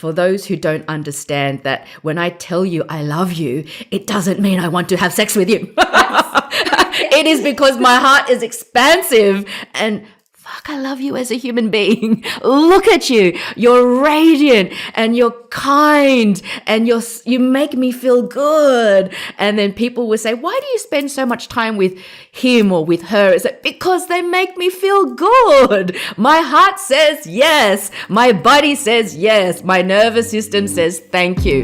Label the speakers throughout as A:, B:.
A: for those who don't understand that when I tell you I love you, it doesn't mean I want to have sex with you. It is because my heart is expansive and fuck, I love you as a human being. Look at you. You're radiant and you're kind and you make me feel good. And then people will say, why do you spend so much time with him or with her? Is it because they make me feel good? My heart says yes. My body says yes. My nervous system says thank you.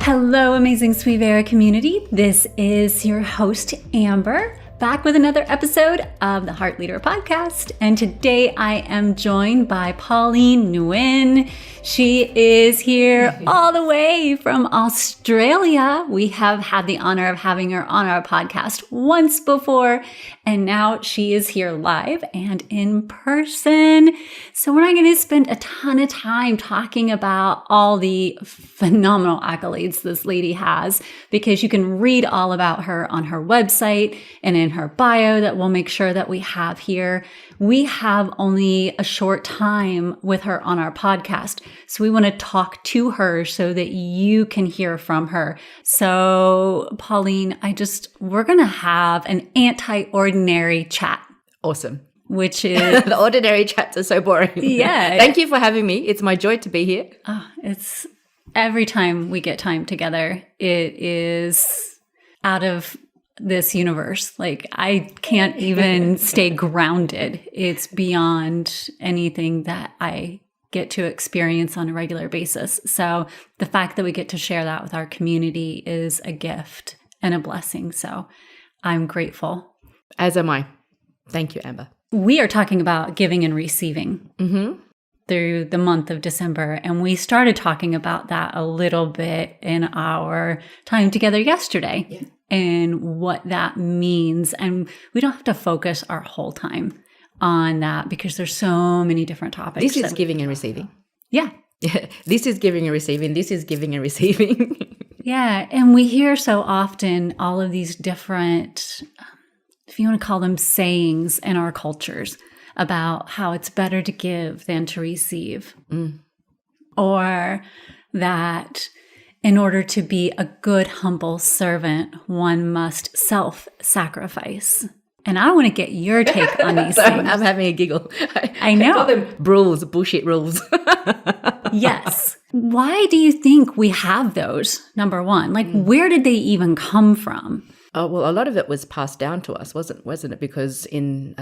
B: Hello, amazing Sweet Vera community. This is your host, Amber, back with another episode of the Heart Leader podcast. And today I am joined by Pauline Nguyen. She is here all the way from Australia. We have had the honor of having her on our podcast once before, and now she is here live and in person. So we're not going to spend a ton of time talking about all the phenomenal accolades this lady has, because you can read all about her on her website and in her bio that we'll make sure that we have here. We have only a short time with her on our podcast, so we want to talk to her so that you can hear from her. So, Pauline, we're going to have an anti-ordinary chat.
A: Awesome.
B: Which is...
A: The ordinary chats are so boring.
B: Yeah.
A: Thank you for having me. It's my joy to be here.
B: It's every time we get time together, it is out of this universe. Like, I can't even stay grounded. It's beyond anything that I get to experience on a regular basis. So the fact that we get to share that with our community is a gift and a blessing. So I'm grateful.
A: As am I. Thank you, Amber.
B: We are talking about giving and receiving through the month of December. And we started talking about that a little bit in our time together yesterday. Yeah. And what that means. And we don't have to focus our whole time on that because there's so many different topics.
A: This is giving and receiving.
B: Yeah.
A: This is giving and receiving. This is giving and receiving.
B: Yeah. And we hear so often all of these different, if you want to call them sayings in our cultures about how it's better to give than to receive. Or that in order to be a good, humble servant, one must self-sacrifice. And I want to get your take on these things.
A: I'm having a giggle.
B: I know.
A: I call them rules, bullshit rules.
B: Yes. Why do you think we have those, number one? Like, where did they even come from?
A: Oh, well, a lot of it was passed down to us, wasn't it? Because in,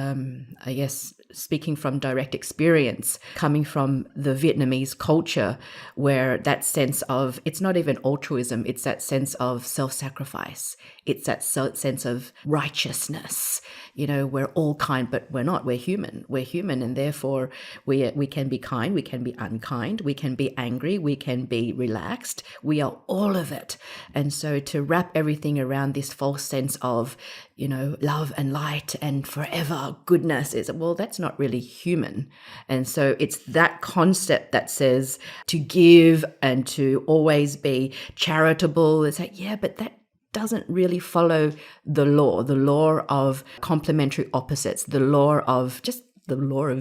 A: I guess, speaking from direct experience, coming from the Vietnamese culture, where that sense of, it's not even altruism, it's that sense of self-sacrifice. It's that sense of righteousness. You know, we're all kind, but we're not. We're human. We're human, and therefore we can be kind, we can be unkind, we can be angry, we can be relaxed. We are all of it. And so to wrap everything around this false sense of, you know, love and light and forever goodness is, well, that's not really human. And so it's that concept that says to give and to always be charitable. It's like, yeah, but that doesn't really follow the law of complementary opposites, the law of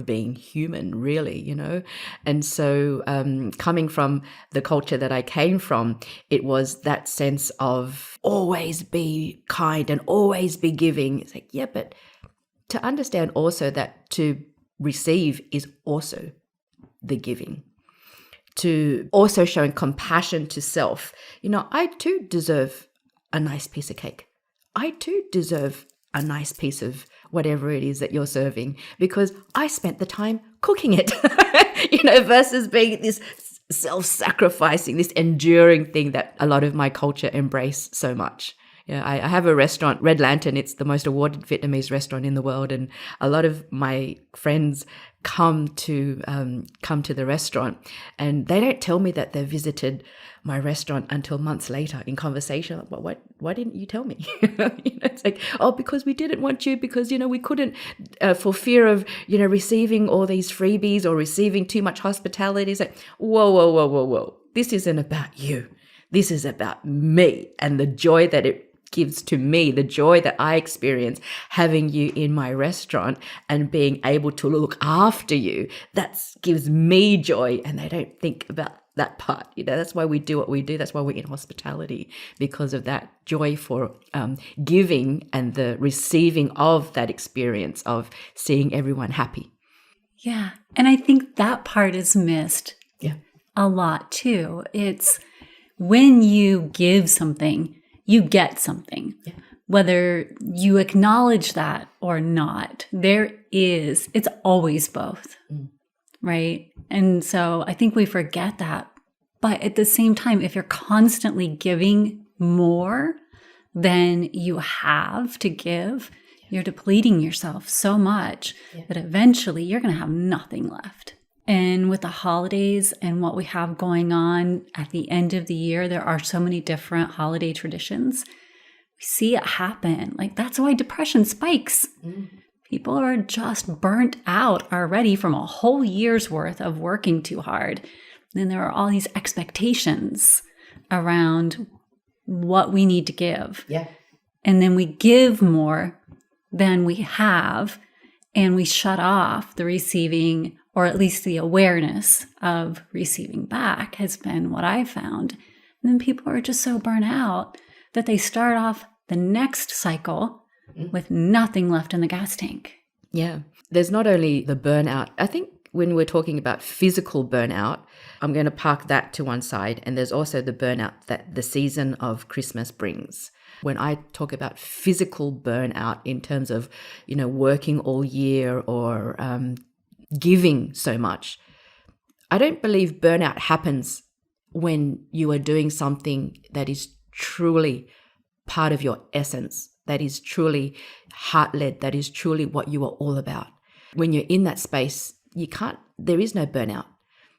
A: being human, really, you know. And so coming from the culture that I came from, it was that sense of always be kind and always be giving. It's like, yeah, but to understand also that to receive is also the giving. To also showing compassion to self. You know, I too deserve a nice piece of cake. I too deserve a nice piece of whatever it is that you're serving because I spent the time cooking it, you know, versus being this self-sacrificing, this enduring thing that a lot of my culture embrace so much. Yeah, I have a restaurant, Red Lantern. It's the most awarded Vietnamese restaurant in the world, and a lot of my friends come to the restaurant, and they don't tell me that they visited my restaurant until months later in conversation. Like, why didn't you tell me? You know, it's like, oh, because we didn't want you, because, you know, we couldn't, for fear of, you know, receiving all these freebies or receiving too much hospitality. It's like, whoa. This isn't about you. This is about me and the joy that it gives to me, the joy that I experience having you in my restaurant and being able to look after you, that gives me joy. And they don't think about that part. That's why we do what we do. That's why we're in hospitality, because of that joy for giving and the receiving of that experience of seeing everyone happy.
B: Yeah. And I think that part is missed
A: Yeah.
B: a lot too. It's when you give something, you get something.
A: Yeah.
B: Whether you acknowledge that or not, it's always both, right? And so I think we forget that. But at the same time, if you're constantly giving more than you have to give, you're depleting yourself so much that eventually you're going to have nothing left. And with the holidays and what we have going on at the end of the year, there are so many different holiday traditions. We see it happen. Like, that's why depression spikes. People are just burnt out already from a whole year's worth of working too hard. Then there are all these expectations around what we need to give.
A: Yeah.
B: And then we give more than we have, and we shut off the receiving, or at least the awareness of receiving back has been what I've found. And then people are just so burnt out that they start off the next cycle with nothing left in the gas tank.
A: Yeah. There's not only the burnout. I think when we're talking about physical burnout, I'm going to park that to one side. And there's also the burnout that the season of Christmas brings. When I talk about physical burnout in terms of, working all year or giving so much, I don't believe burnout happens when you are doing something that is truly part of your essence, that is truly heart-led, that is truly what you are all about. When you're in that space, there is no burnout.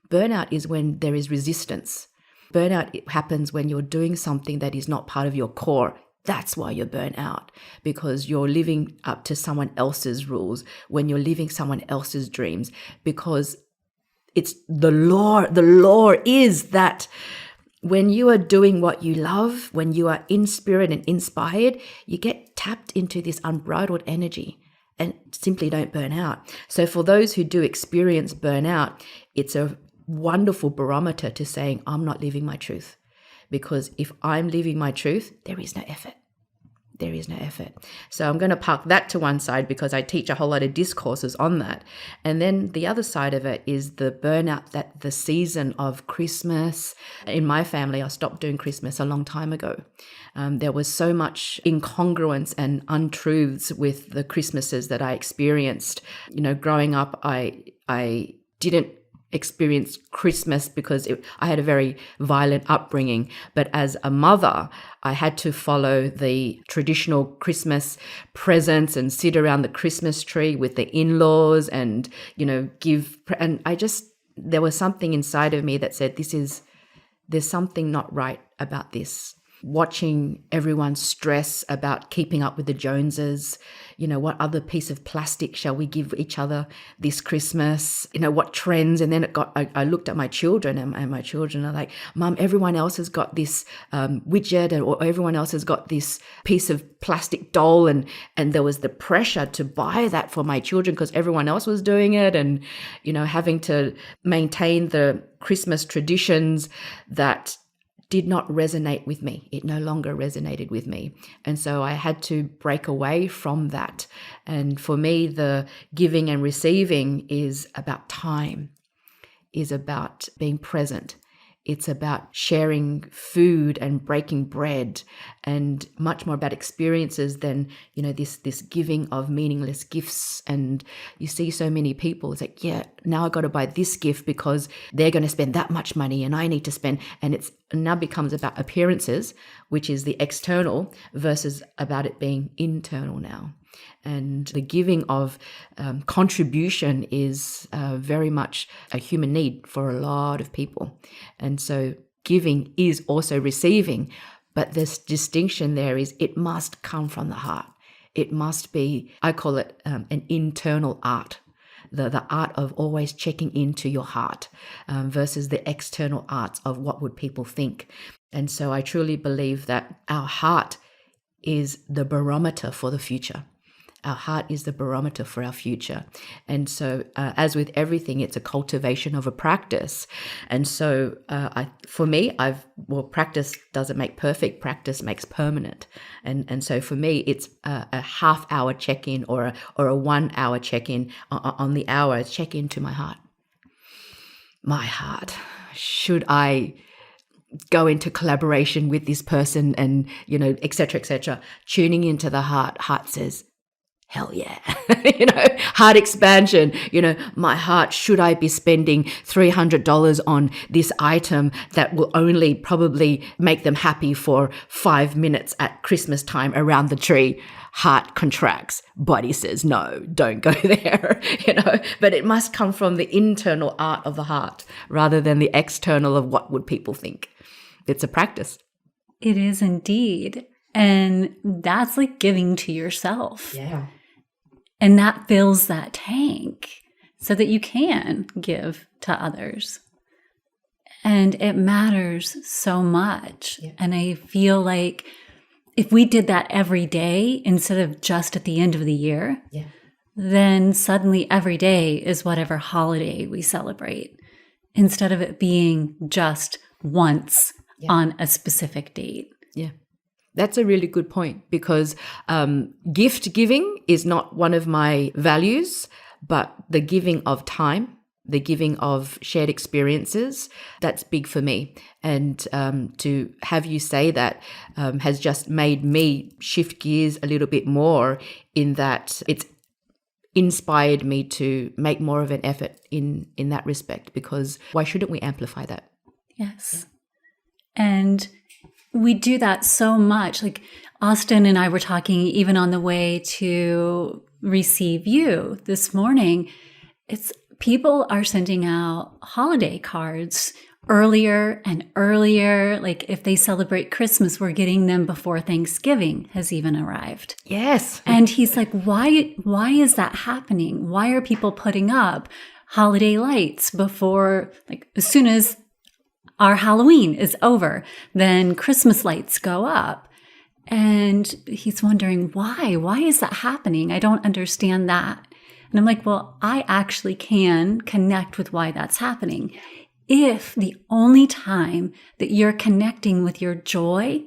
A: Burnout is when there is resistance. Burnout happens when you're doing something that is not part of your core. That's why you're burnt out, because you're living up to someone else's rules, when you're living someone else's dreams, because it's the law. The law is that when you are doing what you love, when you are in spirit and inspired, you get tapped into this unbridled energy and simply don't burn out. So for those who do experience burnout, it's a wonderful barometer to saying, I'm not living my truth. Because if I'm living my truth, there is no effort. There is no effort. So I'm going to park that to one side because I teach a whole lot of discourses on that. And then the other side of it is the burnout that the season of Christmas. In my family, I stopped doing Christmas a long time ago. There was so much incongruence and untruths with the Christmases that I experienced. Growing up, I didn't experience Christmas because I had a very violent upbringing. But as a mother, I had to follow the traditional Christmas presents and sit around the Christmas tree with the in-laws and, give. And there was something inside of me that said, there's something not right about this. Watching everyone stress about keeping up with the Joneses, what other piece of plastic shall we give each other this Christmas, what trends. And then I looked at my children and my children are like, Mum, everyone else has got this widget, or everyone else has got this piece of plastic doll. And there was the pressure to buy that for my children because everyone else was doing it, and, having to maintain the Christmas traditions that did not resonate with me. It no longer resonated with me. And so I had to break away from that. And for me, the giving and receiving is about time, is about being present. It's about sharing food and breaking bread, and much more about experiences than, this giving of meaningless gifts. And you see so many people, it's like, yeah, now I got to buy this gift because they're going to spend that much money and I need to spend. And it now becomes about appearances, which is the external, versus about it being internal now. And the giving of contribution is very much a human need for a lot of people. And so giving is also receiving. But this distinction there is it must come from the heart. It must be, I call it an internal art. The art of always checking into your heart versus the external arts of what would people think. And so I truly believe that our heart is the barometer for the future. Our heart is the barometer for our future. And so, as with everything, it's a cultivation of a practice. And so, for me, practice doesn't make perfect, practice makes permanent. And so for me, it's a half-hour check-in or a 1 hour check-in on the hour, check-in to my heart. My heart. Should I go into collaboration with this person and, et cetera, et cetera? Tuning into the heart. Heart says, hell yeah. Heart expansion. My heart, should I be spending $300 on this item that will only probably make them happy for 5 minutes at Christmas time around the tree? Heart contracts. Body says, no, don't go there, but it must come from the internal art of the heart rather than the external of what would people think. It's a practice.
B: It is indeed. And that's like giving to yourself.
A: Yeah.
B: And that fills that tank so that you can give to others. And it matters so much. Yeah. And I feel like if we did that every day instead of just at the end of the year, then suddenly every day is whatever holiday we celebrate, instead of it being just once on a specific date.
A: Yeah. That's a really good point, because gift giving is not one of my values, but the giving of time, the giving of shared experiences, that's big for me. And to have you say that has just made me shift gears a little bit more, in that it's inspired me to make more of an effort in that respect, because why shouldn't we amplify that?
B: Yes. And we do that so much. Like Austin and I were talking even on the way to receive you this morning. It's people are sending out holiday cards earlier and earlier. Like if they celebrate Christmas, we're getting them before Thanksgiving has even arrived.
A: Yes.
B: And he's like, why is that happening? Why are people putting up holiday lights before, like as soon as our Halloween is over, then Christmas lights go up? And he's wondering, why? Why is that happening? I don't understand that. And I'm like, well, I actually can connect with why that's happening. If the only time that you're connecting with your joy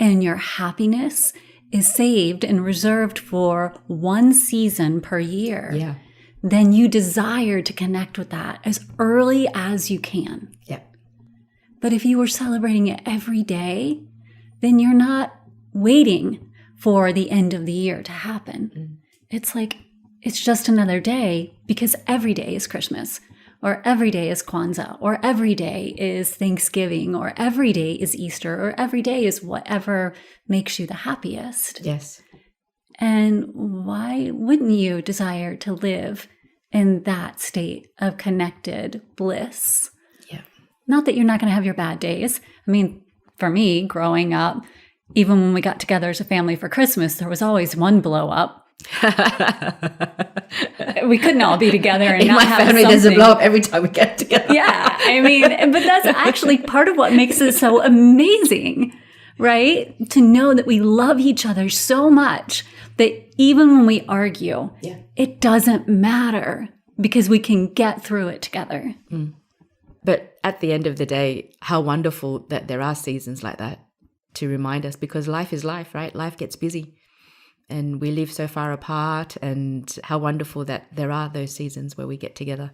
B: and your happiness is saved and reserved for one season per year, then you desire to connect with that as early as you can.
A: Yeah.
B: But if you were celebrating it every day, then you're not waiting for the end of the year to happen. It's like, it's just another day, because every day is Christmas, or every day is Kwanzaa, or every day is Thanksgiving, or every day is Easter, or every day is whatever makes you the happiest.
A: Yes.
B: And why wouldn't you desire to live in that state of connected bliss? Not that you're not going to have your bad days. I mean, for me, growing up, even when we got together as a family for Christmas, there was always one blow up. We couldn't all be together and
A: in
B: not
A: my
B: have
A: family,
B: something.
A: there's a blow up every time we get together.
B: Yeah, I mean, but that's actually part of what makes it so amazing, right? To know that we love each other so much that even when we argue, it doesn't matter, because we can get through it together.
A: But at the end of the day, how wonderful that there are seasons like that to remind us, because life is life, right? Life gets busy and we live so far apart, and how wonderful that there are those seasons where we get together.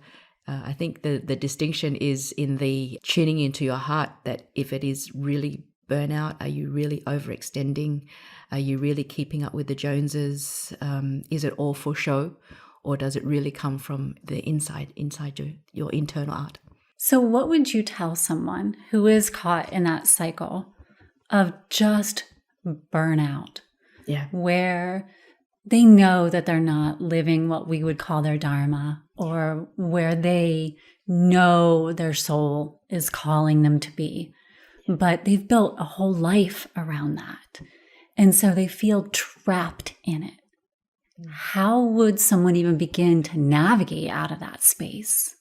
A: I think the distinction is in the tuning into your heart, that if it is really burnout, are you really overextending? Are you really keeping up with the Joneses? Is it all for show, or does it really come from the inside your internal art?
B: So what would you tell someone who is caught in that cycle of just burnout? Where they know that they're not living what we would call their dharma, or where they know their soul is calling them to be, but they've built a whole life around that. And so they feel trapped in it. How would someone even begin to navigate out of that space?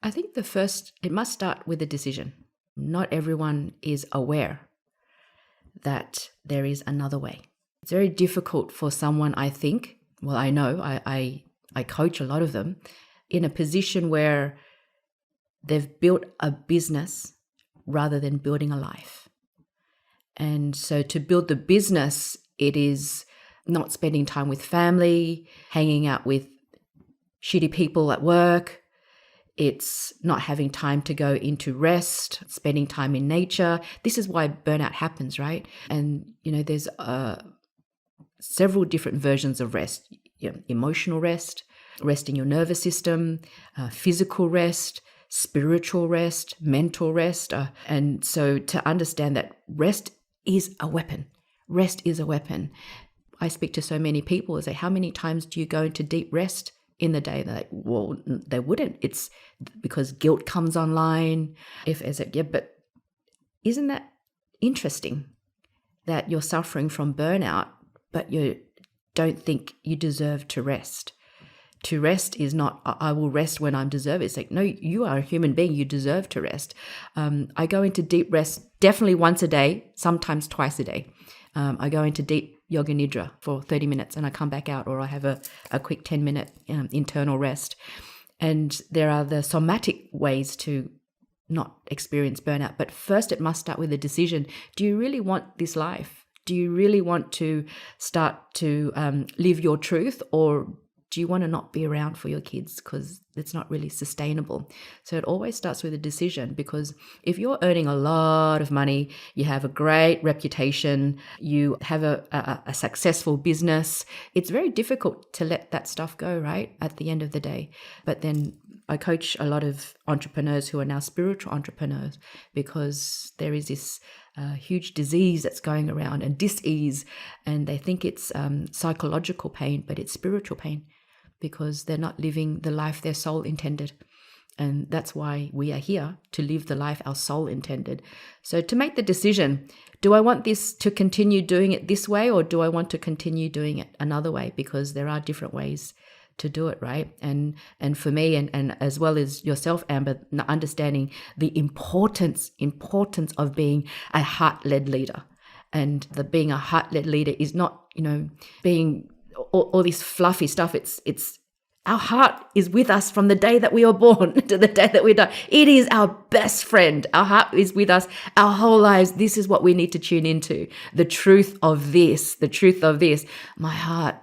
A: I think it must start with a decision. Not everyone is aware that there is another way. It's very difficult for someone, I think, well, I know, I coach a lot of them, in a position where they've built a business rather than building a life. And so to build the business, it is not spending time with family, hanging out with shitty people at work. It's not having time to go into rest, spending time in nature. This is why burnout happens, right? And, there's several different versions of rest. Emotional rest, rest in your nervous system, physical rest, spiritual rest, mental rest. And so to understand that rest is a weapon. Rest is a weapon. I speak to so many people and say, how many times do you go into deep rest in the day? They're like, well, they wouldn't. It's because guilt comes online. But isn't that interesting that you're suffering from burnout, but you don't think you deserve to rest? To rest is not, I will rest when I'm deserved. It's like, no, you are a human being. You deserve to rest. I go into deep rest definitely once a day, sometimes twice a day. I go into deep yoga nidra for 30 minutes and I come back out, or I have a quick 10-minute internal rest. And there are the somatic ways to not experience burnout. But first, it must start with a decision. Do you really want this life? Do you really want to start to live your truth, or do you want to not be around for your kids because it's not really sustainable? So it always starts with a decision, because if you're earning a lot of money, you have a great reputation, you have a successful business, it's very difficult to let that stuff go, right, at the end of the day. But then I coach a lot of entrepreneurs who are now spiritual entrepreneurs, because there is this huge disease that's going around and dis-ease, and they think it's psychological pain, but it's spiritual pain, because they're not living the life their soul intended. And that's why we are here, to live the life our soul intended. So to make the decision, do I want this to continue doing it this way, or do I want to continue doing it another way? Because there are different ways to do it, right? And for me, and as well as yourself, Amber, understanding the importance of being a heart-led leader. And being a heart-led leader is not, being all this fluffy stuff. It's our heart is with us from the day that we are born to the day that we die. It is our best friend. Our heart is with us our whole lives. This is what we need to tune into. The truth of this. My heart.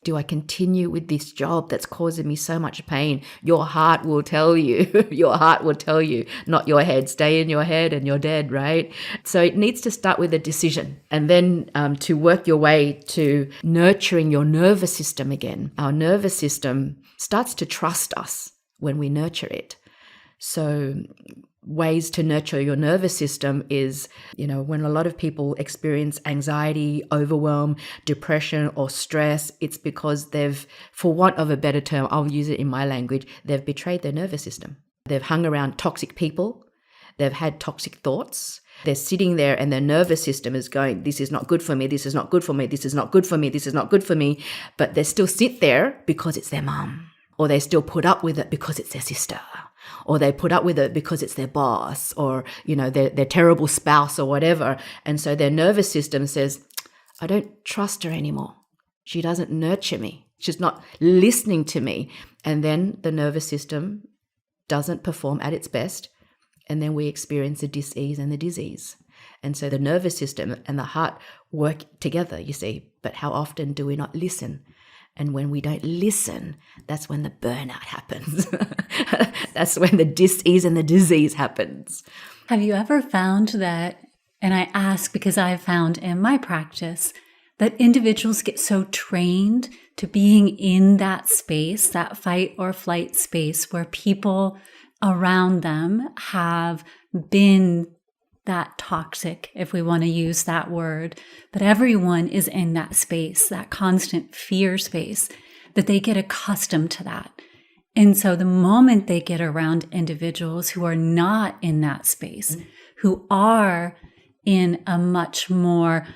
A: Do I continue with this job that's causing me so much pain? Your heart will tell you. Your heart will tell you, not your head. Stay in your head and you're dead, right? So it needs to start with a decision, and then to work your way to nurturing your nervous system again. Our nervous system starts to trust us when we nurture it. So ways to nurture your nervous system is, when a lot of people experience anxiety, overwhelm, depression, or stress, it's because they've, for want of a better term, I'll use it in my language, they've betrayed their nervous system. They've hung around toxic people. They've had toxic thoughts. They're sitting there and their nervous system is going, this is not good for me. This is not good for me. This is not good for me. This is not good for me. But they still sit there because it's their mum, or they still put up with it because it's their sister, or they put up with it because it's their boss, or, their terrible spouse or whatever. And so their nervous system says, I don't trust her anymore. She doesn't nurture me. She's not listening to me. And then the nervous system doesn't perform at its best. And then we experience the dis-ease and the disease. And so the nervous system and the heart work together, you see. But how often do we not listen? And when we don't listen, that's when the burnout happens. That's when the dis-ease and the disease happens.
B: Have you ever found that, and I ask because I've found in my practice, that individuals get so trained to being in that space, that fight or flight space, where people around them have been that toxic, if we want to use that word, but everyone is in that space, that constant fear space, that they get accustomed to that. And so the moment they get around individuals who are not in that space, who are in a much more,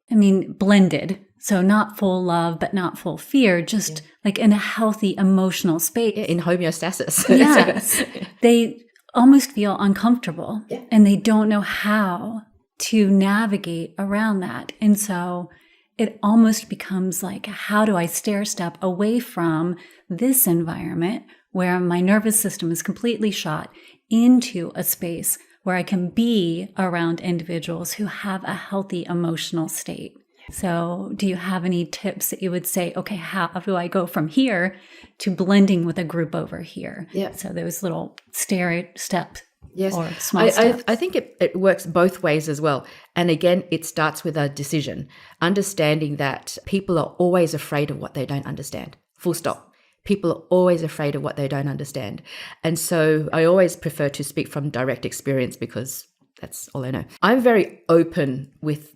B: blended, so not full love, but not full fear, just like in a healthy emotional space.
A: Yeah, in homeostasis.
B: Yes. They almost feel uncomfortable and they don't know how to navigate around that. And so it almost becomes like, how do I stair step away from this environment where my nervous system is completely shot into a space where I can be around individuals who have a healthy emotional state? So do you have any tips that you would say, okay, how do I go from here to blending with a group over here?
A: Yeah.
B: So those little stair steps.
A: Yes,
B: or small steps.
A: I think it works both ways as well. And again, it starts with a decision, understanding that people are always afraid of what they don't understand. Full stop. People are always afraid of what they don't understand. And so I always prefer to speak from direct experience because that's all I know. I'm very open with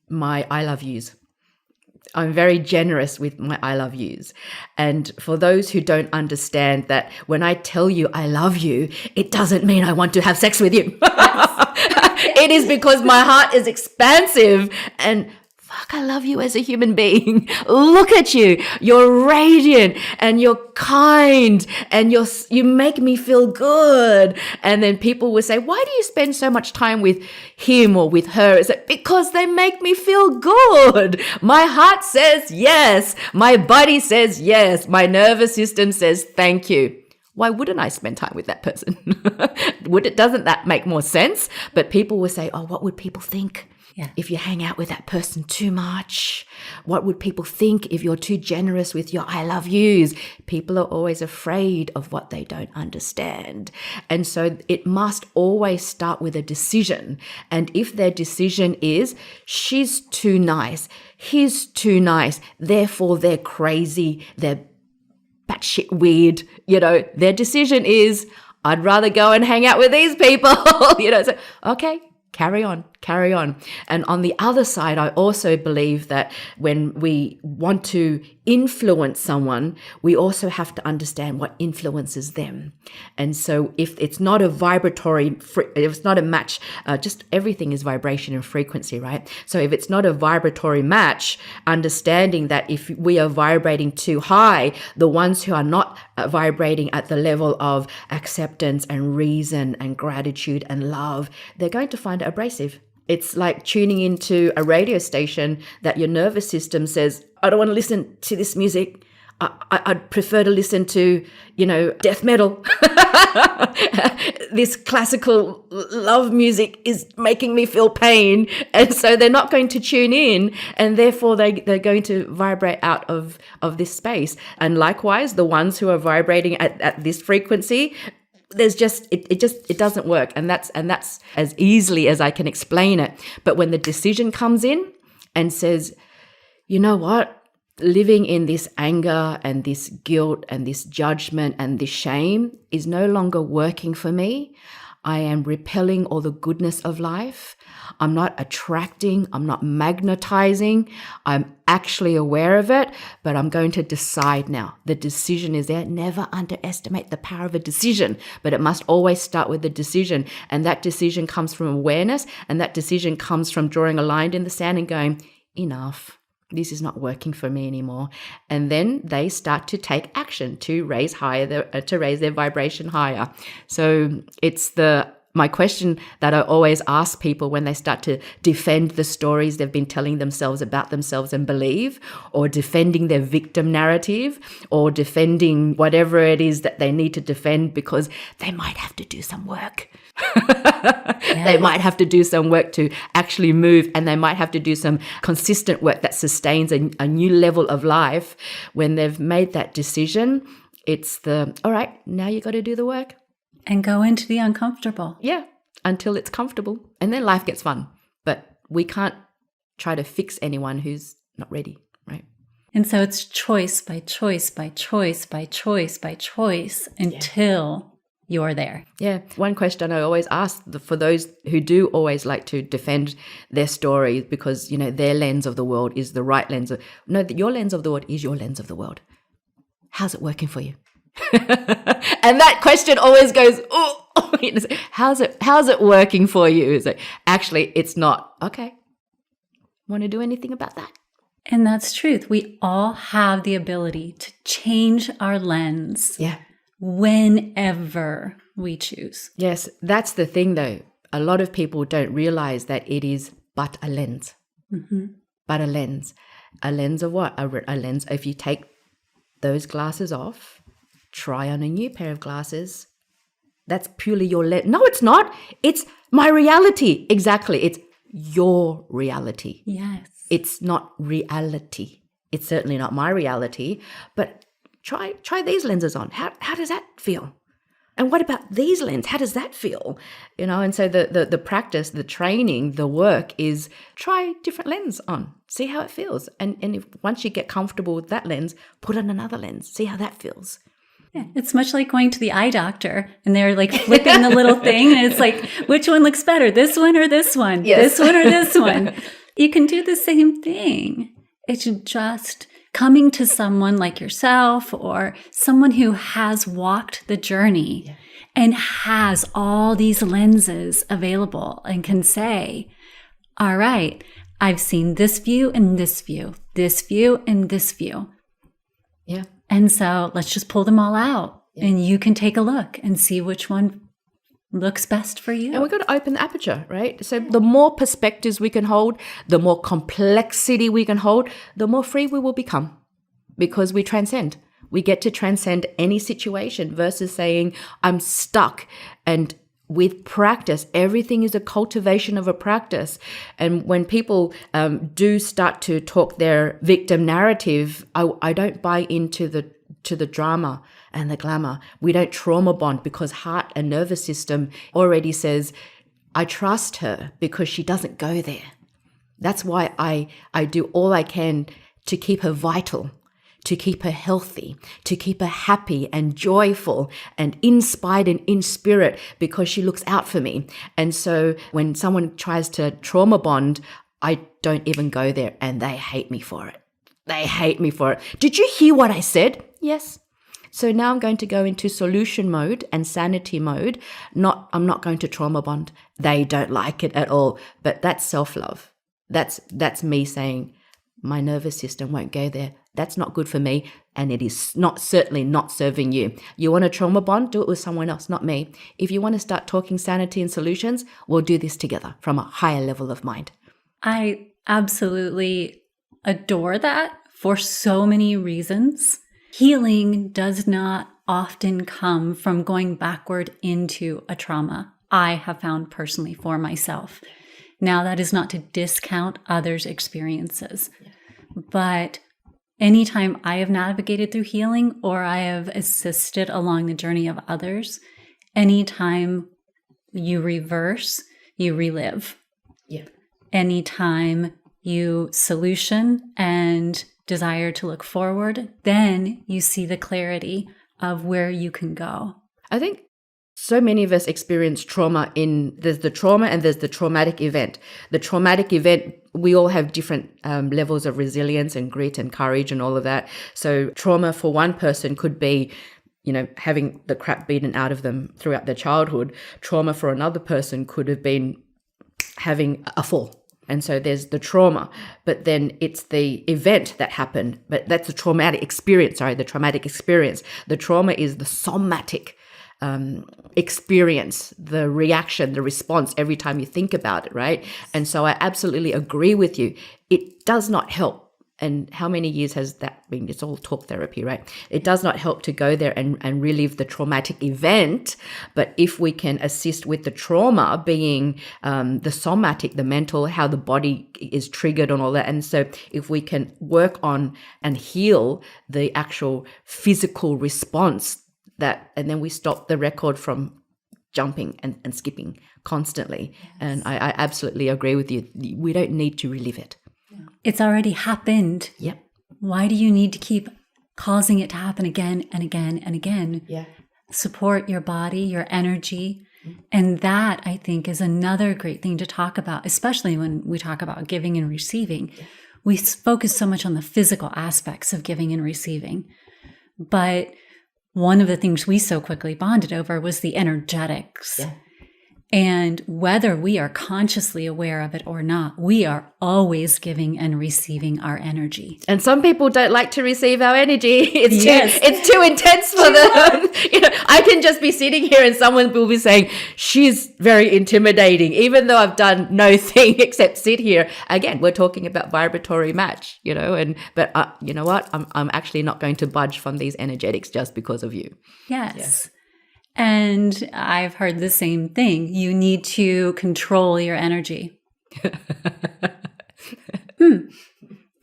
A: my I love yous. I'm very generous with my I love yous. And for those who don't understand that when I tell you I love you, it doesn't mean I want to have sex with you. It is because my heart is expansive and fuck, I love you as a human being. Look at you. You're radiant and you're kind and you make me feel good. And then people will say, why do you spend so much time with him or with her? Is it because they make me feel good? My heart says yes. My body says yes. My nervous system says thank you. Why wouldn't I spend time with that person? Doesn't that make more sense? But people will say, oh, what would people think?
B: Yeah.
A: If you hang out with that person too much, what would people think if you're too generous with your I love yous? People are always afraid of what they don't understand. And so it must always start with a decision. And if their decision is, she's too nice, he's too nice, therefore they're crazy, they're batshit weird, their decision is, I'd rather go and hang out with these people, so, okay. Carry on. And on the other side, I also believe that when we want to influence someone, we also have to understand what influences them. And so if it's not a if it's not a match, just everything is vibration and frequency, right? So if it's not a vibratory match, understanding that if we are vibrating too high, the ones who are not vibrating at the level of acceptance and reason and gratitude and love, they're going to find it abrasive. It's like tuning into a radio station that your nervous system says, I don't want to listen to this music. I'd prefer to listen to, death metal. This classical love music is making me feel pain. And so they're not going to tune in, and therefore they're going to vibrate out of this space. And likewise, the ones who are vibrating at this frequency, it doesn't work. And that's as easily as I can explain it. But when the decision comes in and says, you know what? Living in this anger and this guilt and this judgment and this shame is no longer working for me. I am repelling all the goodness of life. I'm not attracting, I'm not magnetizing. I'm actually aware of it, but I'm going to decide now. The decision is there. Never underestimate the power of a decision, but it must always start with the decision. And that decision comes from awareness, and that decision comes from drawing a line in the sand and going, enough. This is not working for me anymore. And then they start to take action to raise their vibration higher. So it's my question that I always ask people when they start to defend the stories they've been telling themselves about themselves and believe, or defending their victim narrative, or defending whatever it is that they need to defend, because they might have to do some work. They might have to do some work to actually move, and they might have to do some consistent work that sustains a new level of life. When they've made that decision, it's all right, now you got to do the work.
B: And go into the uncomfortable.
A: Yeah, until it's comfortable. And then life gets fun. But we can't try to fix anyone who's not ready, right?
B: And so it's choice by choice by choice by choice by choice until you're there.
A: Yeah. One question I always ask for those who do always like to defend their story because, their lens of the world is the right lens. No, your lens of the world is your lens of the world. How's it working for you? And that question always goes, oh, how's it working for you? Is it actually it's not. Okay. Want to do anything about that?
B: And that's truth. We all have the ability to change our lens whenever we choose.
A: Yes, that's the thing though. A lot of people don't realize that it is but a lens.
B: Mm-hmm.
A: But a lens. A lens of what? A lens, if you take those glasses off, try on a new pair of glasses. That's purely your lens. No, it's not. It's my reality. Exactly. It's your reality.
B: Yes.
A: It's not reality. It's certainly not my reality. But try these lenses on. How does that feel? And what about these lenses? How does that feel? And so the practice, the training, the work is try different lens on. See how it feels. And if once you get comfortable with that lens, put on another lens. See how that feels.
B: Yeah, it's much like going to the eye doctor and they're like flipping the little thing and it's like, which one looks better? This one or this one?
A: Yes.
B: This one or this one? You can do the same thing. It's just coming to someone like yourself or someone who has walked the journey and has all these lenses available and can say, all right, I've seen this view and this view, this view and this view.
A: Yeah.
B: And so let's just pull them all out and you can take a look and see which one looks best for you.
A: And we've got to open the aperture, right? So the more perspectives we can hold, the more complexity we can hold, the more free we will become because we transcend. We get to transcend any situation versus saying, I'm stuck. And with practice, everything is a cultivation of a practice. And when people do start to talk their victim narrative, I don't buy into the drama and the glamour. We don't trauma bond because heart and nervous system already says, I trust her because she doesn't go there. That's why I do all I can to keep her vital, to keep her healthy, to keep her happy and joyful and inspired and in spirit because she looks out for me. And so when someone tries to trauma bond, I don't even go there and they hate me for it. They hate me for it. Did you hear what I said? Yes. So now I'm going to go into solution mode and sanity mode. I'm not going to trauma bond. They don't like it at all. But that's self-love. That's me saying my nervous system won't go there. That's not good for me, and it is certainly not serving you. You want a trauma bond? Do it with someone else, not me. If you want to start talking sanity and solutions, we'll do this together from a higher level of mind.
B: I absolutely adore that for so many reasons. Healing does not often come from going backward into a trauma. I have found personally for myself. Now, that is not to discount others' experiences, but anytime I have navigated through healing or I have assisted along the journey of others, anytime you reverse, you relive.
A: Yeah.
B: Anytime you solution and desire to look forward, then you see the clarity of where you can go.
A: I think so many of us experience trauma there's the trauma and there's the traumatic event. The traumatic event, we all have different levels of resilience and grit and courage and all of that. So trauma for one person could be, having the crap beaten out of them throughout their childhood. Trauma for another person could have been having a fall. And so there's the trauma, but then it's the event that happened, but that's the traumatic experience. The trauma is the somatic experience, the reaction, the response every time you think about it, right? And so I absolutely agree with you. It does not help. And how many years has that been? It's all talk therapy, right? It does not help to go there and relive the traumatic event. But if we can assist with the trauma being the somatic, the mental, how the body is triggered and all that. And so if we can work on and heal the actual physical response, and then we stop the record from jumping and skipping constantly. Yes. And I absolutely agree with you. We don't need to relive it.
B: It's already happened.
A: Yep.
B: Why do you need to keep causing it to happen again and again and again?
A: Yeah.
B: Support your body, your energy. And that, I think, is another great thing to talk about, especially when we talk about giving and receiving. Yeah. We focus so much on the physical aspects of giving and receiving. But one of the things we so quickly bonded over was the energetics.
A: Yeah.
B: And whether we are consciously aware of it or not, we are always giving and receiving our energy.
A: And some people don't like to receive our energy.
B: Yes.
A: It's too intense for them. I can just be sitting here and someone will be saying, she's very intimidating, even though I've done no thing except sit here. Again, we're talking about vibratory match, but you know what? I'm actually not going to budge from these energetics just because of you.
B: Yes. And I've heard the same thing. You need to control your energy.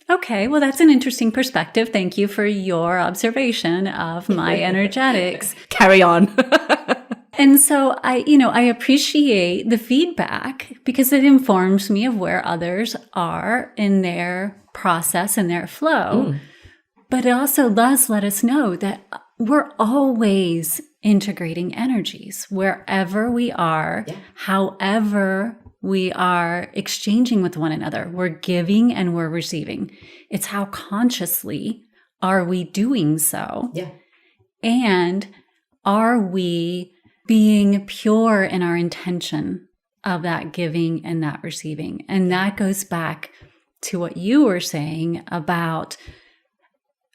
B: Okay, well, that's an interesting perspective. Thank you for your observation of my energetics.
A: Carry on.
B: And so I appreciate the feedback because it informs me of where others are in their process and their flow. But it also does let us know that we're always integrating energies wherever we are, however we are exchanging with one another. We're giving and we're receiving. It's how consciously are we doing so? And are we being pure in our intention of that giving and that receiving? And that goes back to what you were saying about,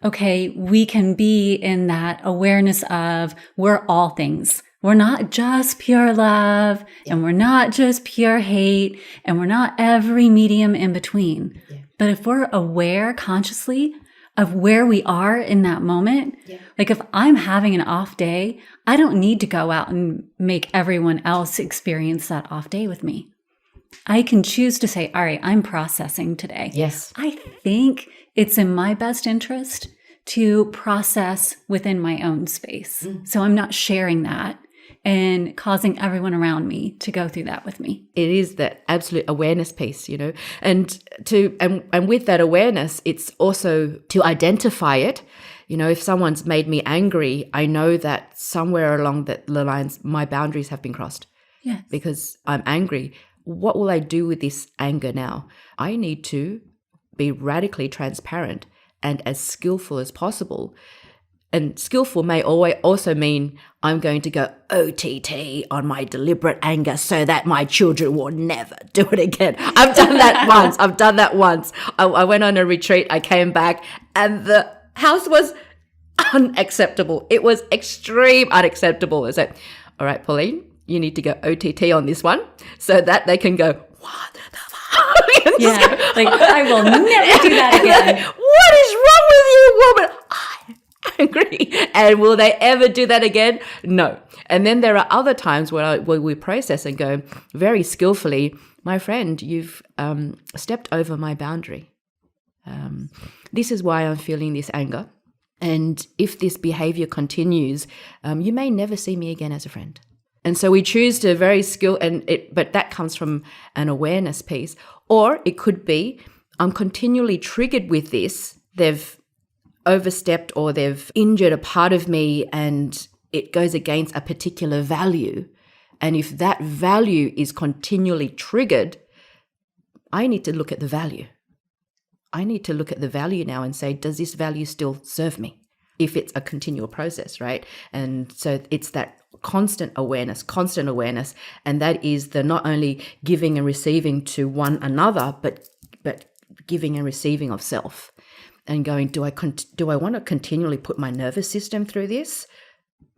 B: okay, we can be in that awareness of we're all things. We're not just pure love, and we're not just pure hate, and we're not every medium in between. But if we're aware consciously of where we are in that moment, like if I'm having an off day, I don't need to go out and make everyone else experience that off day with me. I can choose to say, all right, I'm processing today.
A: Yes.
B: I think it's in my best interest to process within my own space. So I'm not sharing that and causing everyone around me to go through that with me.
A: It is that absolute awareness piece, and with that awareness, it's also to identify it. If someone's made me angry, I know that somewhere along the lines, my boundaries have been crossed.
B: Yes.
A: Because I'm angry. What will I do with this anger now? I need to be radically transparent and as skillful as possible. And skillful may always also mean I'm going to go OTT on my deliberate anger so that my children will never do it again. I've done that once. I went on a retreat. I came back and the house was unacceptable. It was extreme unacceptable. I said, all right, Pauline, you need to go OTT on this one so that they can go, what the fuck?
B: Yeah, like I will never do that again.
A: What is wrong with you, woman? I'm angry. And will they ever do that again? No. And then there are other times where we process and go very skillfully, my friend, you've stepped over my boundary. This is why I'm feeling this anger. And if this behavior continues, you may never see me again as a friend. And so we choose to very but that comes from an awareness piece. Or it could be, I'm continually triggered with this. They've overstepped or they've injured a part of me and it goes against a particular value. And if that value is continually triggered, I need to look at the value. I need to look at the value now and say, does this value still serve me? If it's a continual process, right? And so it's that constant awareness. And that is the not only giving and receiving to one another, but giving and receiving of self. And going, do I want to continually put my nervous system through this?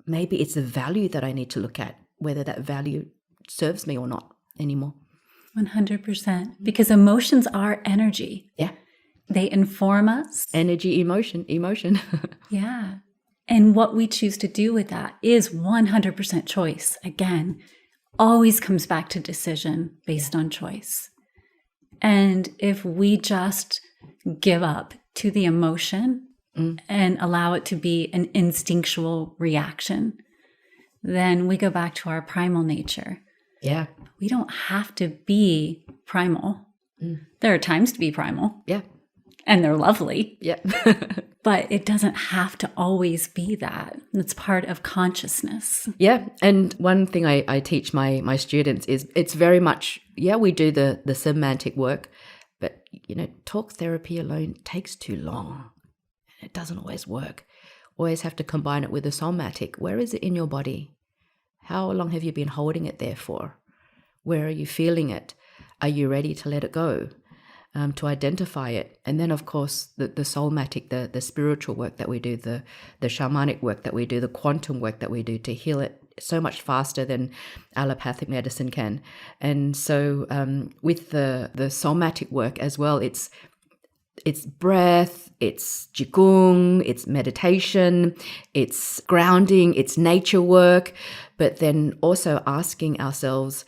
A: Maybe it's the value that I need to look at, whether that value serves me or not anymore.
B: 100%. Because emotions are energy.
A: Yeah.
B: They inform us.
A: Energy, emotion.
B: Yeah. And what we choose to do with that is 100% choice. Again, always comes back to decision based on choice. And if we just give up to the emotion and allow it to be an instinctual reaction, then we go back to our primal nature.
A: Yeah.
B: We don't have to be primal. There are times to be primal.
A: Yeah.
B: And they're lovely.
A: Yeah.
B: But it doesn't have to always be that. It's part of consciousness.
A: Yeah. And one thing I teach my students is it's very much, we do the semantic work, but, talk therapy alone takes too long. It doesn't always work. Always have to combine it with a somatic. Where is it in your body? How long have you been holding it there for? Where are you feeling it? Are you ready to let it go? To identify it. And then, of course, the soulmatic, the spiritual work that we do, the shamanic work that we do, the quantum work that we do to heal it so much faster than allopathic medicine can. And so with the somatic work as well, it's breath, it's qigong, it's meditation, it's grounding, it's nature work, but then also asking ourselves,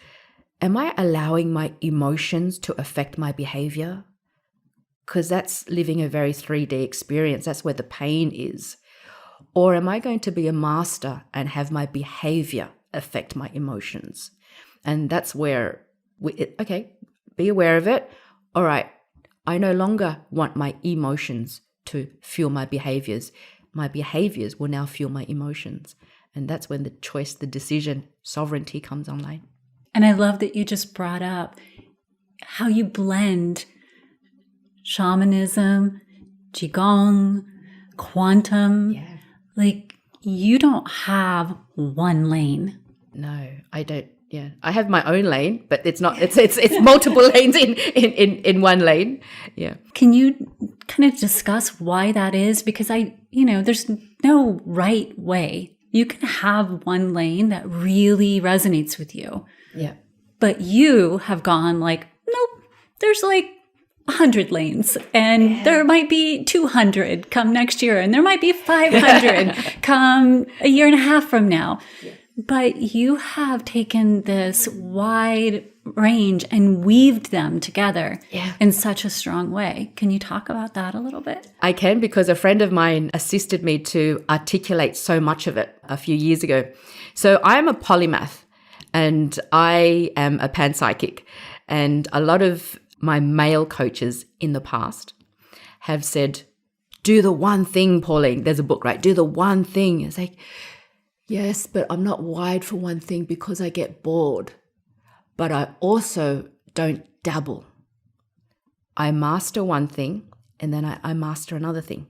A: am I allowing my emotions to affect my behavior? Because that's living a very 3D experience. That's where the pain is. Or am I going to be a master and have my behavior affect my emotions? And that's where be aware of it. All right, I no longer want my emotions to fuel my behaviors. My behaviors will now fuel my emotions. And that's when the choice, the decision, sovereignty comes online.
B: And I love that you just brought up how you blend shamanism, qigong, quantum.
A: Yeah.
B: Like, you don't have one lane.
A: No, I don't. Yeah, I have my own lane, but it's not. It's multiple lanes in one lane. Yeah.
B: Can you kind of discuss why that is? Because there's no right way. You can have one lane that really resonates with you.
A: Yeah.
B: But you have gone like, nope, there's like 100 lanes, and there might be 200 come next year, and there might be 500 come a year and a half from now. Yeah. But you have taken this wide range and weaved them together in such a strong way. Can you talk about that a little bit?
A: I can, because a friend of mine assisted me to articulate so much of it a few years ago. So I'm a polymath and I am a panpsychic. And a lot of my male coaches in the past have said, do the one thing, Pauline. There's a book, right? Do the one thing. It's like, yes, but I'm not wired for one thing because I get bored. But I also don't dabble. I master one thing and then I master another thing.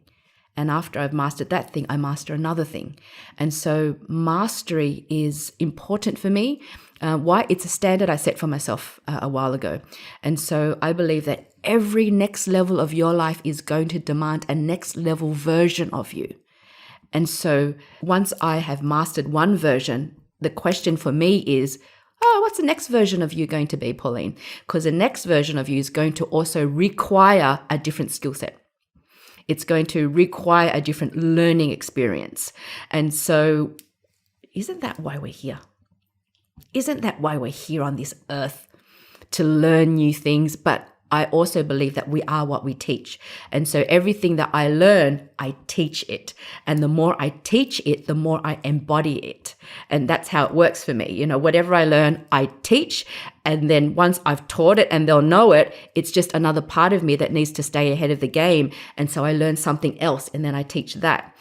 A: And after I've mastered that thing, I master another thing. And so mastery is important for me. Why? It's a standard I set for myself a while ago. And so I believe that every next level of your life is going to demand a next level version of you. And so once I have mastered one version, the question for me is, what's the next version of you going to be, Pauline? Because the next version of you is going to also require a different skill set. It's going to require a different learning experience. And so isn't that why we're here? Isn't that why we're here on this earth? To learn new things, but I also believe that we are what we teach. And so everything that I learn, I teach it. And the more I teach it, the more I embody it. And that's how it works for me. Whatever I learn, I teach. And then once I've taught it and they'll know it, it's just another part of me that needs to stay ahead of the game. And so I learn something else and then I teach that.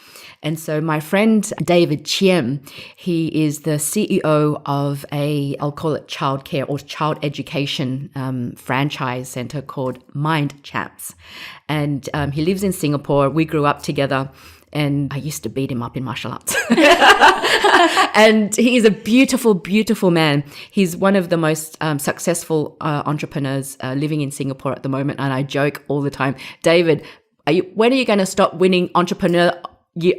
A: And so my friend David Chiem, he is the CEO of I'll call it childcare or child education franchise center called Mind Champs. And he lives in Singapore. We grew up together. And I used to beat him up in martial arts. And he is a beautiful, beautiful man. He's one of the most successful entrepreneurs living in Singapore at the moment. And I joke all the time, David, when are you going to stop winning Entrepreneur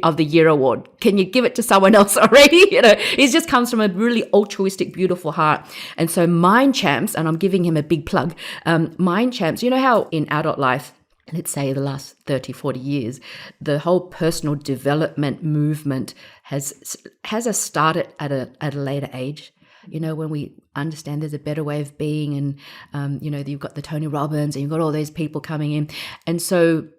A: of the Year award? Can you give it to someone else already? He just comes from a really altruistic, beautiful heart. And so Mind Champs, and I'm giving him a big plug, Mind Champs, you know how in adult life, let's say the last 30, 40 years, the whole personal development movement has us started at a later age. When we understand there's a better way of being and, you've got the Tony Robbins and you've got all these people coming in. And so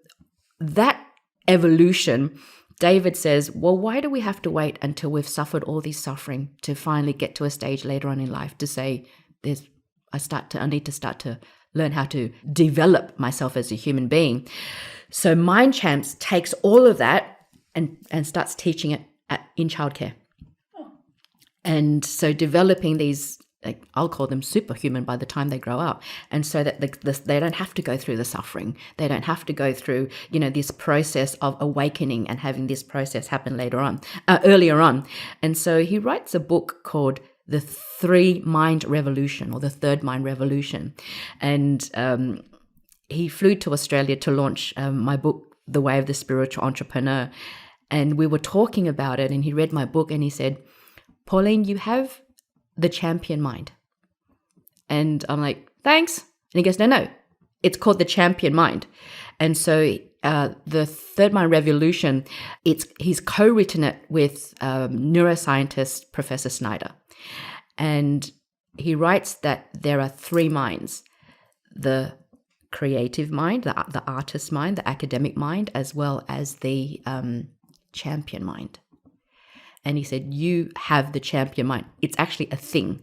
A: that evolution, David says, well, why do we have to wait until we've suffered all this suffering to finally get to a stage later on in life to say, I need to start to learn how to develop myself as a human being. So Mind Champs takes all of that and starts teaching it in childcare. And so developing these, I'll call them superhuman by the time they grow up. And so that they don't have to go through the suffering. They don't have to go through, this process of awakening and having this process happen earlier on. And so he writes a book called the three mind revolution, or the third mind revolution. And he flew to Australia to launch my book, The Way of the Spiritual Entrepreneur. And we were talking about it, and he read my book and he said, Pauline, you have the champion mind. And I'm like, thanks. And he goes, no, it's called the champion mind. And so the third mind revolution, he's co-written it with neuroscientist Professor Snyder. And he writes that there are three minds: the creative mind, the artist mind, the academic mind, as well as the champion mind. And he said, you have the champion mind. It's actually a thing.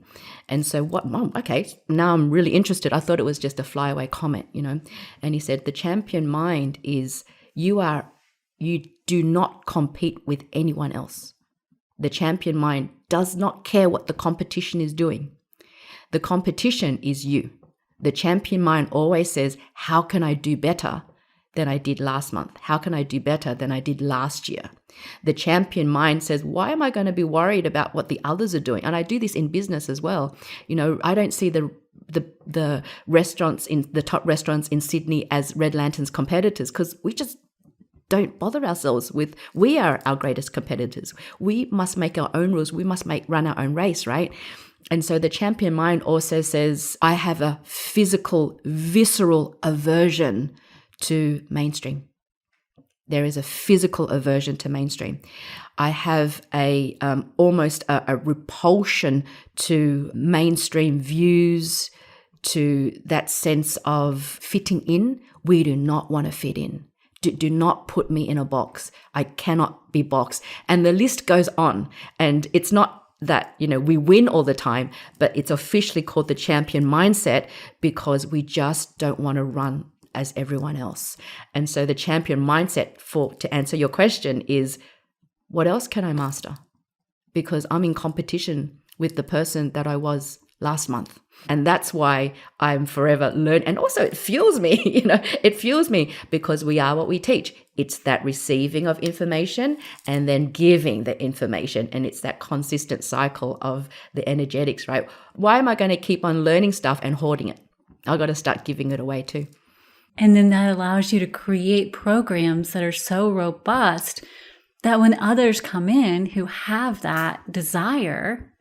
A: And so okay, now I'm really interested. I thought it was just a flyaway comment, And he said, the champion mind is you do not compete with anyone else. The champion mind does not care what the competition is doing. The competition is you. The champion mind always says, how can I do better than I did last month? How can I do better than I did last year? The champion mind says, why am I going to be worried about what the others are doing? And I do this in business as well. I don't see the restaurants in the top restaurants in Sydney as Red Lantern's competitors, because we just don't bother ourselves with, we are our greatest competitors. We must make our own rules. We must run our own race, right? And so the champion mind also says, I have a physical, visceral aversion to mainstream. There is a physical aversion to mainstream. I have almost a repulsion to mainstream views, to that sense of fitting in. We do not want to fit in. Do not put me in a box. I cannot be boxed. And the list goes on. And it's not that, we win all the time, but it's officially called the champion mindset because we just don't want to run as everyone else. And so the champion mindset, to answer your question, is what else can I master? Because I'm in competition with the person that I was last month. And that's why I'm forever learning. And also it fuels me, it fuels me because we are what we teach. It's that receiving of information and then giving the information. And it's that consistent cycle of the energetics, right? Why am I going to keep on learning stuff and hoarding it? I've got to start giving it away too.
B: And then that allows you to create programs that are so robust that when others come in who have that desire,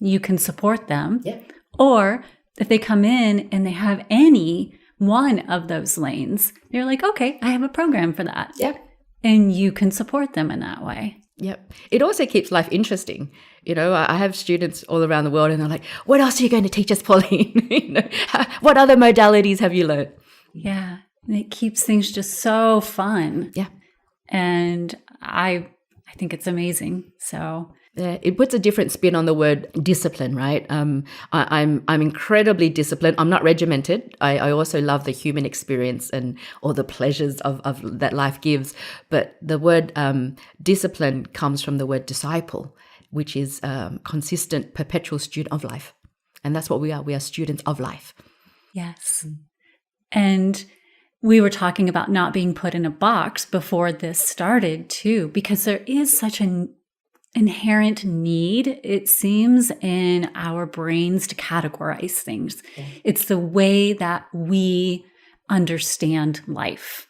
B: you can support them.
A: Yeah.
B: Or if they come in and they have any one of those lanes, you're like, okay, I have a program for that.
A: Yeah.
B: And you can support them in that way.
A: Yep. It also keeps life interesting. I have students all around the world and they're like, what else are you going to teach us, Pauline? What other modalities have you learned?
B: Yeah. And it keeps things just so fun.
A: Yeah.
B: And I think it's amazing. So
A: yeah, it puts a different spin on the word discipline, right? I'm incredibly disciplined. I'm not regimented. I also love the human experience and all the pleasures of that life gives. But the word discipline comes from the word disciple, which is consistent, perpetual student of life. And that's what we are. We are students of life.
B: Yes. And we were talking about not being put in a box before this started too, because there is such an inherent need, it seems, in our brains to categorize things. Yeah. It's the way that we understand life.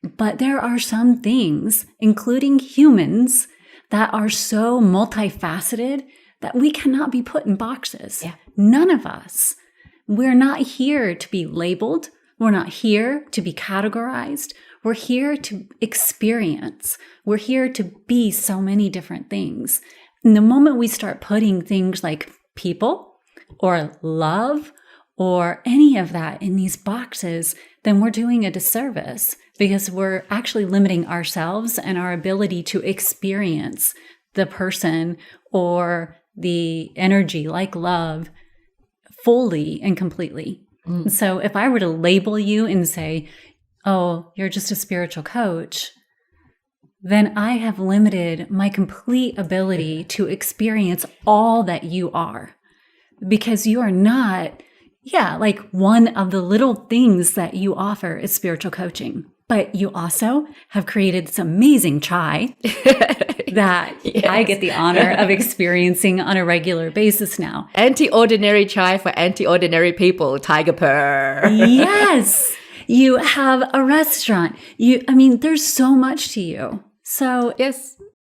B: But there are some things, including humans, that are so multifaceted that we cannot be put in boxes. Yeah. None of us. We're not here to be labeled. We're not here to be categorized. We're here to experience. We're here to be so many different things. And the moment we start putting things like people or love or any of that in these boxes, then we're doing a disservice because we're actually limiting ourselves and our ability to experience the person or the energy like love fully and completely. Mm. So if I were to label you and say, oh, you're just a spiritual coach, then I have limited my complete ability to experience all that you are, because you are not, like one of the little things that you offer is spiritual coaching. But you also have created this amazing chai that I get the honor of experiencing on a regular basis now.
A: Anti-ordinary chai for anti-ordinary people, Tiger Purr.
B: Yes. You have a restaurant. There's so much to you. So
A: yes.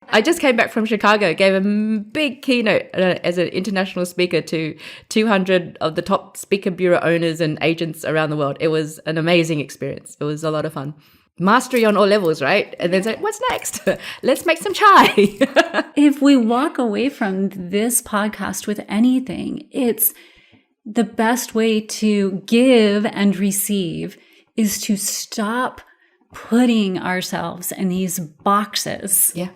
A: I just came back from Chicago, gave a big keynote as an international speaker to 200 of the top speaker bureau owners and agents around the world. It was an amazing experience. It was a lot of fun. Mastery on all levels, right? And then say, what's next? Let's make some chai.
B: If we walk away from this podcast with anything, it's the best way to give and receive is to stop putting ourselves in these boxes.
A: Yeah.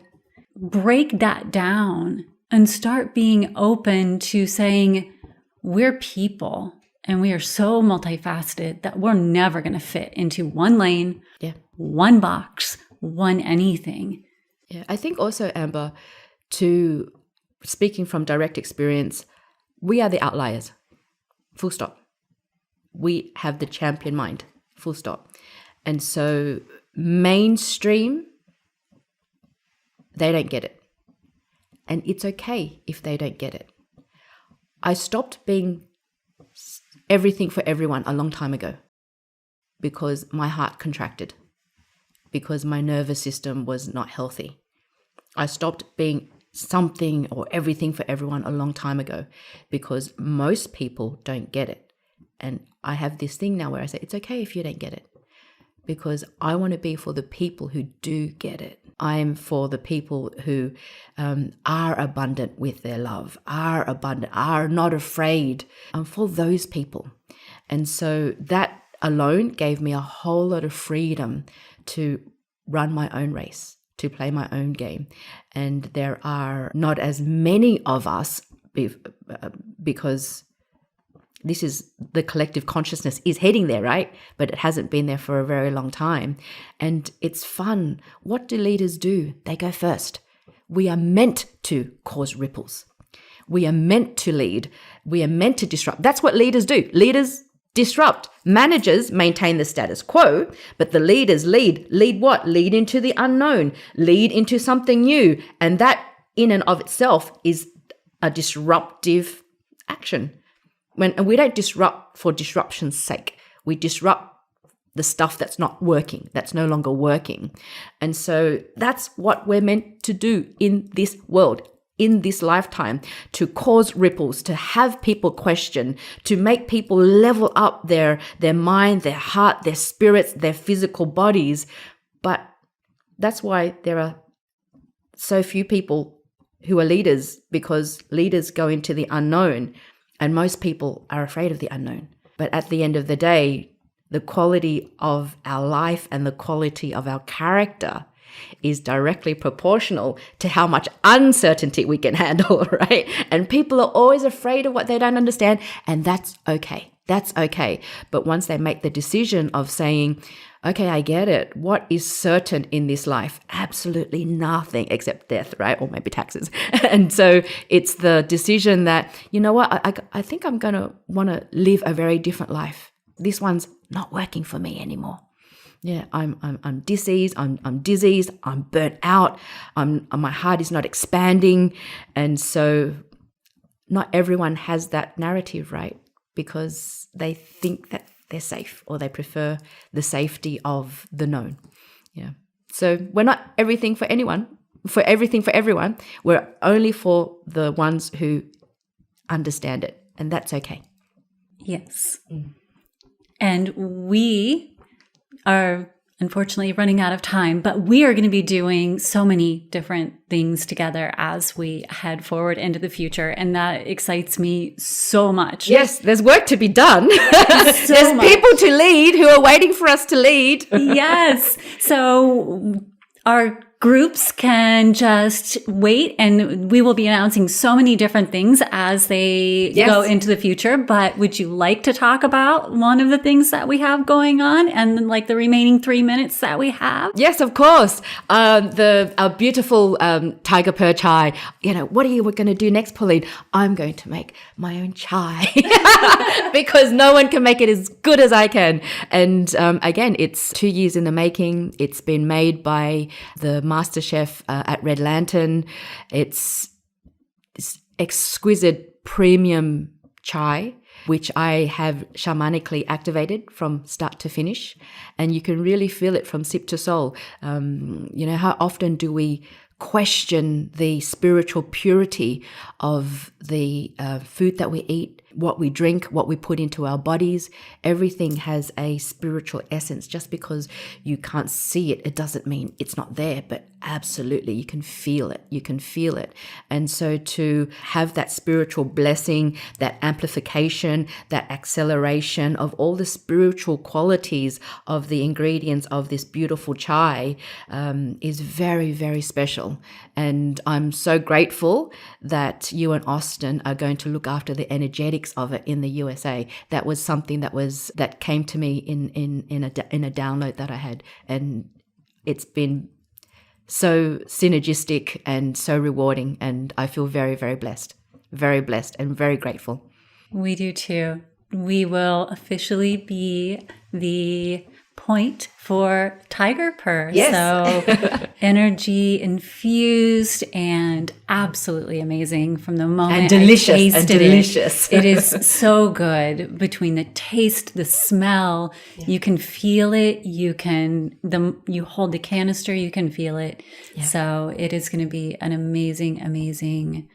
B: Break that down and start being open to saying, we're people and we are so multifaceted that we're never going to fit into one lane, one box, one anything.
A: Yeah, I think also, Amber, to speaking from direct experience, we are the outliers. Full stop. We have the champion mind. Full stop. And so mainstream, they don't get it. And it's okay if they don't get it. I stopped being everything for everyone a long time ago because my heart contracted, because my nervous system was not healthy. I stopped being something or everything for everyone a long time ago because most people don't get it. And I have this thing now where I say, it's okay if you don't get it, because I want to be for the people who do get it. I am for the people who are abundant with their love, are abundant, are not afraid. I'm for those people. And so that alone gave me a whole lot of freedom to run my own race, to play my own game. And there are not as many of us because this is the collective consciousness is heading there, right? But it hasn't been there for a very long time. And it's fun. What do leaders do? They go first. We are meant to cause ripples. We are meant to lead. We are meant to disrupt. That's what leaders do. Leaders disrupt. Managers maintain the status quo, but the leaders lead. Lead what? Lead into the unknown. Lead into something new. And that in and of itself is a disruptive action. And we don't disrupt for disruption's sake. We disrupt the stuff that's not working, that's no longer working. And so that's what we're meant to do in this world, in this lifetime, to cause ripples, to have people question, to make people level up their mind, their heart, their spirits, their physical bodies. But that's why there are so few people who are leaders, because leaders go into the unknown. And most people are afraid of the unknown. But at the end of the day, the quality of our life and the quality of our character is directly proportional to how much uncertainty we can handle, right? And people are always afraid of what they don't understand. And that's okay. That's okay. But once they make the decision of saying, okay, I get it. What is certain in this life? Absolutely nothing except death, right? Or maybe taxes. And so it's the decision that, you know what, I think I'm going to want to live a very different life. This one's not working for me anymore. Yeah, I'm diseased, I'm diseased, I'm burnt out, my heart is not expanding. And so not everyone has that narrative, right? Because they think that they're safe, or they prefer the safety of the known. Yeah. So we're not everything for anyone, for everything for everyone. We're only for the ones who understand it, and that's okay.
B: Yes. And we are unfortunately running out of time, but we are going to be doing so many different things together as we head forward into the future. And that excites me so much.
A: Yes, there's work to be done. There's people to lead who are waiting for us to lead.
B: Yes. So our groups can just wait, and we will be announcing so many different things as they go into the future. But would you like to talk about one of the things that we have going on and like the remaining 3 minutes that we have?
A: Yes, of course. Our beautiful tiger pearl chai. What are you going to do next, Pauline? I'm going to make my own chai because no one can make it as good as I can. And again, it's 2 years in the making. It's been made by the master chef at Red Lantern. It's this exquisite premium chai, which I have shamanically activated from start to finish. And you can really feel it from sip to soul. How often do we question the spiritual purity of the food that we eat, what we drink, what we put into our bodies? Everything has a spiritual essence. Just because you can't see it, it doesn't mean it's not there, but absolutely, you can feel it. You can feel it. And so to have that spiritual blessing, that amplification, that acceleration of all the spiritual qualities of the ingredients of this beautiful chai is very, very special. And I'm so grateful that you and Austin are going to look after the energetics of it in the USA. That was something that came to me in a download that I had, and it's been so synergistic and so rewarding, and I feel very, very blessed and very grateful.
B: We do too. We will officially be the point for tiger purr.
A: Yes.
B: So energy infused and absolutely amazing from the moment
A: and delicious,
B: I tasted
A: and delicious.
B: It is so good. Between the taste, the smell, you can feel it. You hold the canister, you can feel it. Yeah. So it is going to be an amazing, amazing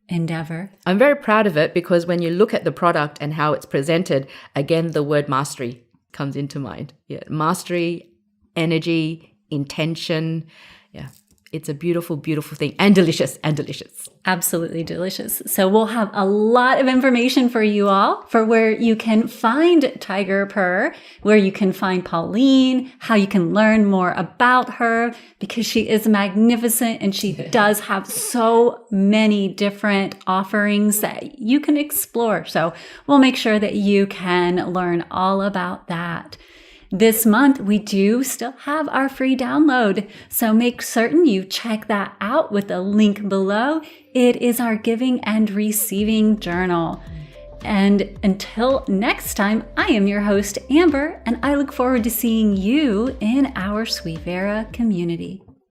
B: endeavor.
A: I'm very proud of it because when you look at the product and how it's presented, again, the word mastery comes into mind. Yeah, mastery, energy, intention. Yeah, it's a beautiful, beautiful thing, and delicious, and delicious.
B: Absolutely delicious. So we'll have a lot of information for you all for where you can find Tiger Purr, where you can find Pauline, how you can learn more about her, because she is magnificent and she does have so many different offerings that you can explore. So we'll make sure that you can learn all about that. This month, we do still have our free download, so make certain you check that out with the link below. It is our Giving and Receiving Journal. And until next time, I am your host, Amber, and I look forward to seeing you in our Sweet Vera community.